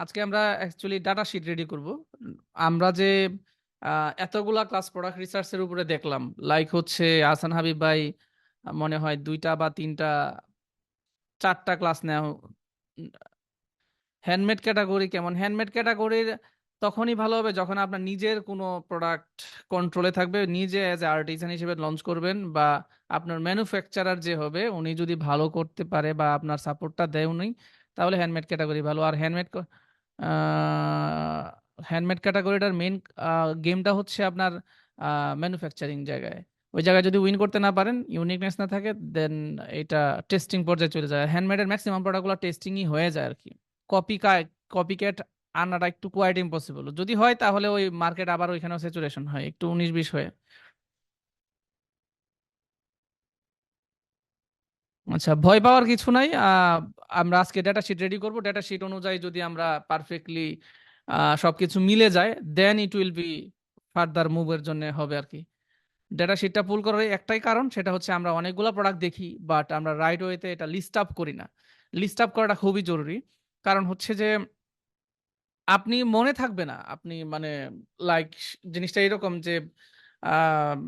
আজকে আমরা actually data sheet ready করব। আমরা যে এতগুলা ক্লাস প্রোডাক্ট রিসার্চের উপরে দেখলাম, লাইক হচ্ছে আহসান হাবিব ভাই মনে হয় 2টা বা 3টা 4টা ক্লাস নেওয়া। হ্যান্ডমেড ক্যাটাগরি কেমন? হ্যান্ডমেড ক্যাটাগরির তখনই ভালো হবে যখন আপনার নিজের কোনো প্রোডাক্ট কন্ট্রোলে থাকবে, নিজে অ্যাজ এ আর্টিসান হিসেবে লঞ্চ করবেন, বা আপনার ম্যানুফ্যাকচারার যে হবে উনি যদি ভালো করতে পারে বা আপনার সাপোর্টটা দেয় উনি, তাহলে হ্যান্ডমেড ক্যাটাগরি ভালো। আর হ্যান্ডমেড ক্যাটাগরিটার মেইন গেমটা হচ্ছে আপনার ম্যানুফ্যাকচারিং জায়গায়। ওই জায়গায় যদি উইন করতে না পারেন, ইউনিকনেস না থাকে, দেন এটা টেস্টিং পর্যায়ে চলে যায়। হ্যান্ডমেডের ম্যাক্সিমাম প্রোডাক্টগুলো টেস্টিংই হয়ে যায় আর কি। কপি কপিক্যাট আনাটা একটু কোয়াইট ইম্পসিবল। যদি হয় তাহলে ওই মার্কেট আবার ওইখানেও স্যাচুরেশন হয়, একটু 19-20 হয়ে। আচ্ছা, ভয় পাওয়ার কিছু নাই। আমরা আজকে ডেটা শিট রেডি করব। ডেটা শিট অনুযায়ী যদি আমরা পারফেক্টলি সবকিছু মিলে যায়, দেন ইট উইল বি ফার্দার মুভের জন্য হবে আর কি। ডেটা শিটটা পুল করার একটাই কারণ, সেটা হচ্ছে আমরা অনেকগুলো প্রোডাক্ট দেখি, বাট আমরা রাইট ওয়েতে এটা লিস্ট আপ করি না। লিস্ট আপ করাটা খুবই জরুরি। কারণ হচ্ছে যে আপনি মনে থাকবে না। আপনি মানে লাইক জিনিসটা এরকম যে আম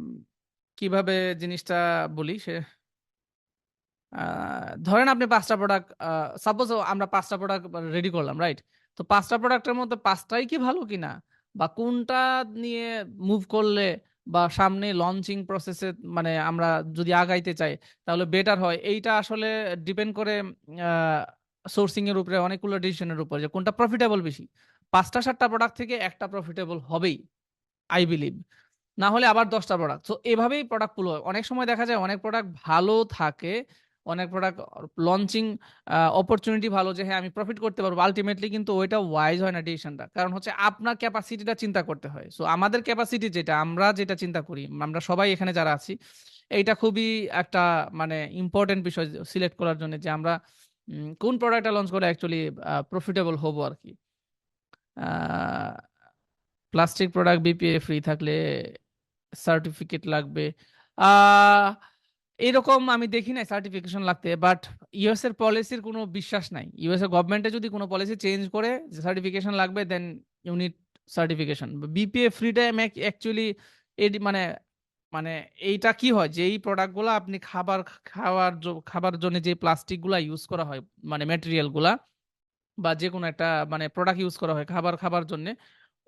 কিভাবে জিনিসটা বলি সে ধরেন আপনি 5টা প্রোডাক্ট, সাপোজ আমরা 5টা প্রোডাক্ট রেডি করলাম, রাইট? তো 5টা প্রোডাক্টের মধ্যে 5টাই কি ভালো কিনা, বা কোনটা নিয়ে মুভ করলে বা সামনে লঞ্চিং প্রসেসে মানে আমরা যদি আগাইতে চাই তাহলে বেটার হয়, এইটা আসলে ডিপেন্ড করে সোর্সিং এর উপরে, অনেকগুলো ডিসিশনের উপর, যে কোনটা প্রফিটেবল বেশি। 5টা 7টা প্রোডাক্ট থেকে একটা প্রফিটেবল হবেই, আই বিলিভ। না হলে আবার 10টা প্রোডাক্ট। সো এভাবেই প্রোডাক্ট পুল হয়। অনেক সময় দেখা যায় অনেক প্রোডাক্ট ভালো থাকে, অনেক প্রোডাক্ট লঞ্চিং অপরচুনিটি ভালো, যে হ্যাঁ আমি প্রফিট করতে পারবো। আল্টিমেটলি কিন্তু ওইটা ওয়াইজ হয় না ডিসিশনটা। কারণ হচ্ছে আপনার ক্যাপাসিটিটা চিন্তা করতে হয়। সো আমাদের ক্যাপাসিটি যেটা, আমরা যেটা চিন্তা করি, আমরা সবাই এখানে যারা আছি, এইটা খুবই একটা মানে ইম্পর্টেন্ট বিষয় সিলেক্ট করার জন্য, যে আমরা কোন প্রোডাক্টটা লঞ্চ করে অ্যাকচুয়ালি প্রফিটেবল হবো আর কি। প্লাস্টিক প্রোডাক্ট বিপিএ ফ্রি থাকলে সার্টিফিকেট লাগবে। আহ এরকম আমি দেখি নাই সার্টিফিকেশন লাগতে, বাট ইউএস এর পলিসির কোনো বিশ্বাস নাই। ইউএস এর গভর্নমেন্টে যদি কোনো পলিসি চেঞ্জ করে যে সার্টিফিকেশন লাগবে, then unit certification. BPA free time actually মানে মানে এইটা কি হয়, যে এই প্রোডাক্টগুলো আপনি খাবার জন্য যে প্লাস্টিক গুলা ইউজ করা হয়, মানে ম্যাটেরিয়াল গুলা, বা যে কোনো একটা মানে প্রোডাক্ট ইউজ করা হয় খাবার খাবার জন্য,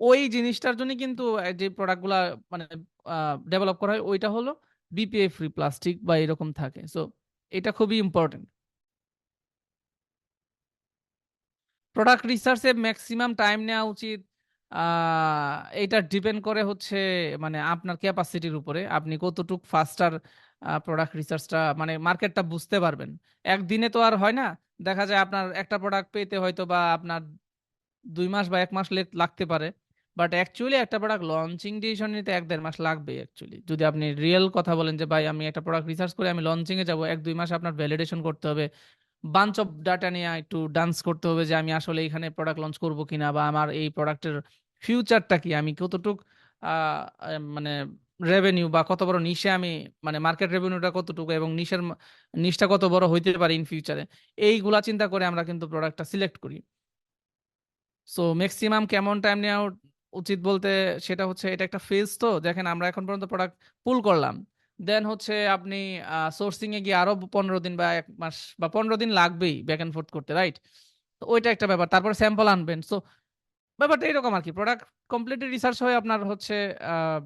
ওই জিনিসটার জন্য কিন্তু যে প্রোডাক্টগুলা মানে ডেভেলপ করা হয় ওইটা হলো বিপিএ ফ্রি প্লাস্টিক বা এরকম থাকে। সো এটা খুবই ইম্পর্টেন্ট। প্রোডাক্ট রিসার্চে ম্যাক্সিমাম টাইম নেওয়া উচিত। এটা ডিপেন্ড করে হচ্ছে মানে আপনার ক্যাপাসিটির উপরে, আপনি কতটুক ফাস্টার প্রোডাক্ট রিসার্চটা মানে মার্কেটটা বুঝতে পারবেন। একদিনে তো আর হয় না। দেখা যায় আপনার একটা প্রোডাক্ট পেতে হয়তো বা আপনার 2 মাস বা 1 মাস লেট লাগতে পারে। বাট অ্যাকচুয়ালি একটা প্রোডাক্ট লঞ্চিং ডিসিশন নিতে 1-1.5 মাস লাগবে অ্যাকচুয়ালি। যদি আপনি রিয়েল কথা বলেন যে ভাই আমি একটা প্রোডাক্ট রিসার্চ করে আমি লঞ্চিং এ যাবো, 1-2 মাস আপনার ভ্যালিডেশন করতে হবে। বাঞ্চ অফ ডাটা নিয়ে একটু ডান্স করতে হবে, যে আমি আসলে এখানে প্রোডাক্ট লঞ্চ করব কিনা, বা আমার এই প্রোডাক্টের ফিউচারটা কি, আমি কতটুক মানে রেভিনিউ বা কত বড় নিশে আমি মানে মার্কেট রেভিনিউটা কতটুকু, এবং নিশটা কত বড় হইতে পারে ইন ফিউচারে, এইগুলা চিন্তা করে আমরা কিন্তু প্রোডাক্টটা সিলেক্ট করি। সো ম্যাক্সিমাম কেমন টাইম নেওয়া উচিত বলতে, সেটা হচ্ছে এটা একটা ফেজ। তো দেখেন আমরা এখন পর্যন্ত প্রোডাক্ট পুল করলাম, দেন হচ্ছে আপনি সোর্সিং এ গিয়ে আরো 15 দিন বা 1 মাস বা 15 দিন লাগবেই ব্যাক এন্ড ফোর্থ করতে, রাইট? তো ওইটা একটা ব্যাপার, তারপর স্যাম্পল আনবেন। সো ব্যাপারটা এরকম আর কি। প্রোডাক্ট কমপ্লিটলি রিসার্চ হয়ে আপনার হচ্ছে আহ,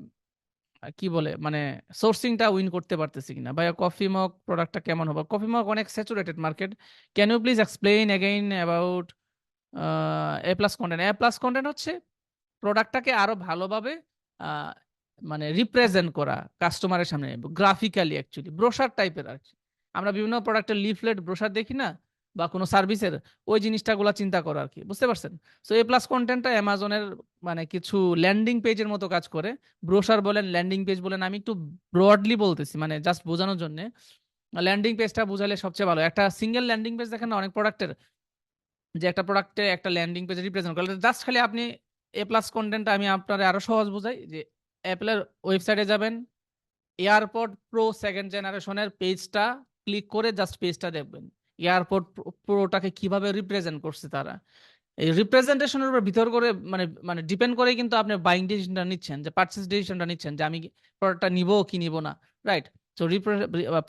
কি বলে মানে সোর্সিংটা উইন করতে পারতেছি কিনা। ভাইয়া কফি মগ প্রোডাক্টটা কেমন হবে? কফি মগ অনেক saturated market. Can you please explain again about A plus content? A plus content হচ্ছে প্রোডাক্টটাকে আরো ভালোভাবে আহ, মানে রিপ্রেজেন্ট করা কাস্টমারের সামনে, গ্রাফিক্যালি অ্যাকচুয়ালি ব্রোশার টাইপের আর কি। আমরা বিভিন্ন প্রোডাক্টের লিফলেট ব্রোশার দেখি না, বা কোনো সার্ভিসের, ওই জিনিসটা গুলা চিন্তা করো আর কি, বুঝতে পারছেন? সো এ প্লাস কন্টেন্টটা অ্যামাজনের মানে কিছু ল্যান্ডিং পেজের মতো কাজ করে। ব্রোশার বলেন, ল্যান্ডিং পেজ বলেন, আমি একটু ব্রডলি বলতেছি মানে জাস্ট বোঝানোর জন্য। ল্যান্ডিং পেজটা বুঝালে সবচেয়ে ভালো। একটা সিঙ্গেল ল্যান্ডিং পেজ দেখেন না অনেক প্রোডাক্টের, যে একটা প্রোডাক্টে একটা ল্যান্ডিং পেজ রিপ্রেজেন্ট করে, জাস্ট খালি আপনি এ প্লাস কন্টেন্টটা আমি আপনার আরো সহজ বুঝাই, যে অ্যাপেলের ওয়েবসাইটে যাবেন, এয়ারপড প্রো 2nd জেনারেশনের পেজটা ক্লিক করে জাস্ট পেজটা দেখবেন, এয়ারপড প্রোটাকে কিভাবে রিপ্রেজেন্ট করছে তারা। এই রিপ্রেজেন্টেশনের উপর ভিতর করে মানে মানে ডিপেন্ড করে কিন্তু আপনি বাইং ডিসিশনটা নিচ্ছেন, যে পারচেজ ডিসিশনটা নিচ্ছেন, যে আমি প্রোডাক্টটা নিব কি নিব না, রাইট? তো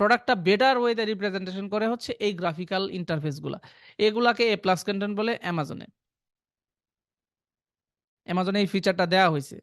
প্রোডাক্টটা বেটার ওয়েতে রিপ্রেজেন্টেশন করে হচ্ছে এই গ্রাফিক্যাল ইন্টারফেস গুলা, এগুলাকে এ প্লাস কন্টেন্ট বলে অ্যামাজনে। অ্যামাজনে এই ফিচারটা দেওয়া হয়েছে।